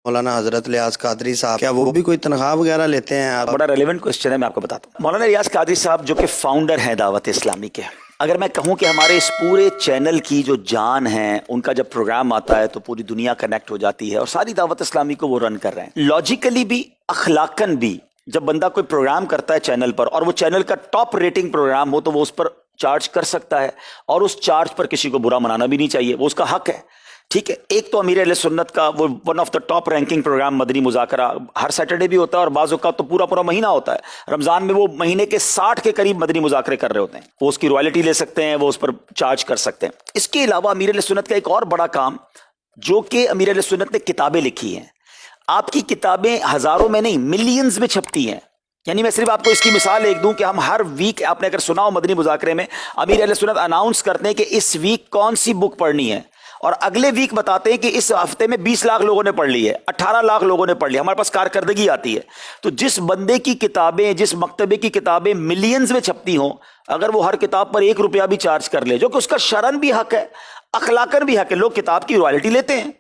مولانا حضرت ریاض قادری صاحب کیا وہ بھی کوئی تنخواہ وغیرہ لیتے ہیں؟ بڑا ریلیونٹ کوسچن ہے، میں آپ کو بتاتا ہوں۔ مولانا ریاض قادری صاحب جو کہ فاؤنڈر ہیں دعوت اسلامی کے، اگر میں کہوں کہ ہمارے اس پورے چینل کی جو جان ہے، ان کا جب پروگرام آتا ہے تو پوری دنیا کنیکٹ ہو جاتی ہے، اور ساری دعوت اسلامی کو وہ رن کر رہے ہیں۔ لاجیکلی بھی، اخلاقاً بھی، جب بندہ کوئی پروگرام کرتا ہے چینل پر اور وہ چینل کا ٹاپ ریٹنگ پروگرام ہو تو وہ اس پر چارج کر سکتا ہے، اور اس چارج پر کسی کو برا منانا بھی نہیں چاہیے، وہ اس کا حق ہے۔ ٹھیک ہے، ایک تو امیر اہل سنت کا وہ one of the top ranking programme Madani Muzakra Hare Saturday بھی ہوتا ہے، اور بعض اوقات تو پورا مہینہ ہوتا ہے۔ رمضان میں وہ مہینے کے 60 کے قریب مدنی مذاکرے کر رہے ہوتے ہیں، وہ اس کی رائلٹی لے سکتے ہیں، وہ اس پر چارج کر سکتے ہیں۔ اس کے علاوہ امیر اہل سنت کا ایک اور بڑا کام، جو کہ امیر اہل سنت نے کتابیں لکھی ہیں۔ آپ کی کتابیں ہزاروں میں نہیں، ملینز میں چھپتی ہیں۔ یعنی میں صرف آپ کو اس کی مثال ایک دوں کہ ہم ہر ویک، آپ نے اگر سنا ہو مدنی مذاکرے میں، امیر اہل سنت اناؤنس کرتے ہیں کہ اس ویک کون سی بک پڑھنی ہے، اور اگلے ویک بتاتے ہیں کہ اس ہفتے میں 20 لاکھ لوگوں نے پڑھ لی ہے، 18 لاکھ لوگوں نے پڑھ لی، ہمارے پاس کارکردگی آتی ہے۔ تو جس بندے کی کتابیں، جس مکتبے کی کتابیں ملینز میں چھپتی ہوں، اگر وہ ہر کتاب پر 1 روپیہ بھی چارج کر لے، جو کہ اس کا شرعاً بھی حق ہے، اخلاقاً بھی حق ہے، لوگ کتاب کی رائلٹی لیتے ہیں،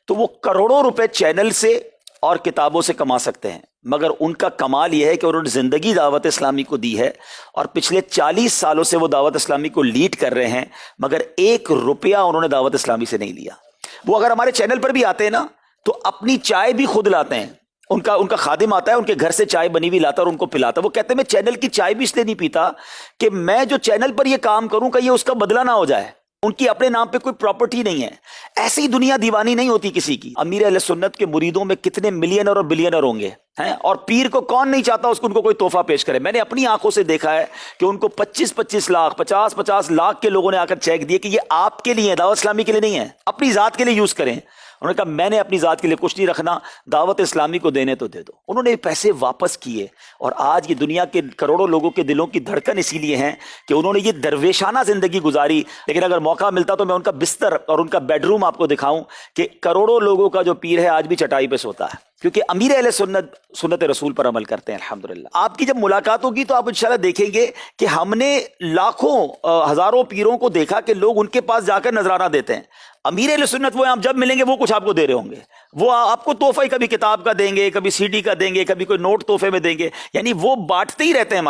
تو وہ کروڑوں روپے چینل سے اور کتابوں سے کما سکتے ہیں۔ مگر ان کا کمال یہ ہے کہ انہوں نے زندگی دعوت اسلامی کو دی ہے، اور پچھلے 40 سالوں سے وہ دعوت اسلامی کو لیڈ کر رہے ہیں، مگر 1 روپیہ انہوں نے دعوت اسلامی سے نہیں لیا۔ وہ اگر ہمارے چینل پر بھی آتے ہیں نا، تو اپنی چائے بھی خود لاتے ہیں، ان کا خادم آتا ہے، ان کے گھر سے چائے بنی ہوئی لاتا ہے اور ان کو پلاتا ہے۔ وہ کہتے ہیں میں چینل کی چائے بھی اس لیے نہیں پیتا کہ میں جو چینل پر یہ کام کروں کہ یہ اس کا بدلہ نہ ہو جائے۔ ان کی اپنے نام پہ کوئی پراپرٹی نہیں ہے، ایسی دنیا دیوانی نہیں ہوتی کسی کی۔ امیر اہل سنت کے مریدوں میں کتنے ملینر اور بلینر ہوں گے ہیں، اور پیر کو کون نہیں چاہتا اس کو ان کو کوئی تحفہ پیش کرے۔ میں نے اپنی آنکھوں سے دیکھا ہے کہ ان کو 25 لاکھ 50 لاکھ کے لوگوں نے آ کر چیک دیے کہ یہ آپ کے لیے، دعوت اسلامی کے لیے نہیں ہے، اپنی ذات کے لیے یوز کریں۔ انہوں نے کہا میں نے اپنی ذات کے لیے کچھ نہیں رکھنا، دعوت اسلامی کو دینے تو دے دو۔ انہوں نے پیسے واپس کیے، اور آج یہ دنیا کے کروڑوں لوگوں کے دلوں کی دھڑکن اسی لیے ہیں کہ انہوں نے یہ درویشانہ زندگی گزاری۔ لیکن اگر موقع ملتا تو میں ان کا بستر اور ان کا بیڈ روم آپ کو دکھاؤں کہ کروڑوں لوگوں کا جو پیر ہے آج بھی چٹائی پہ سوتا ہے، کیونکہ امیر اہل سنت رسول پر عمل کرتے ہیں الحمدللہ۔ آپ کی جب ملاقات ہوگی تو آپ انشاءاللہ دیکھیں گے کہ ہم نے لاکھوں ہزاروں پیروں کو دیکھا کہ لوگ ان کے پاس جا کر نذرانہ دیتے ہیں۔ امیر اہل سنت وہ آپ جب ملیں گے وہ کچھ آپ کو دے رہے ہوں گے، وہ آپ کو تحفہ کبھی کتاب کا دیں گے، کبھی CD کا دیں گے، کبھی کوئی نوٹ تحفے میں دیں گے، یعنی وہ بانٹتے ہی رہتے ہیں۔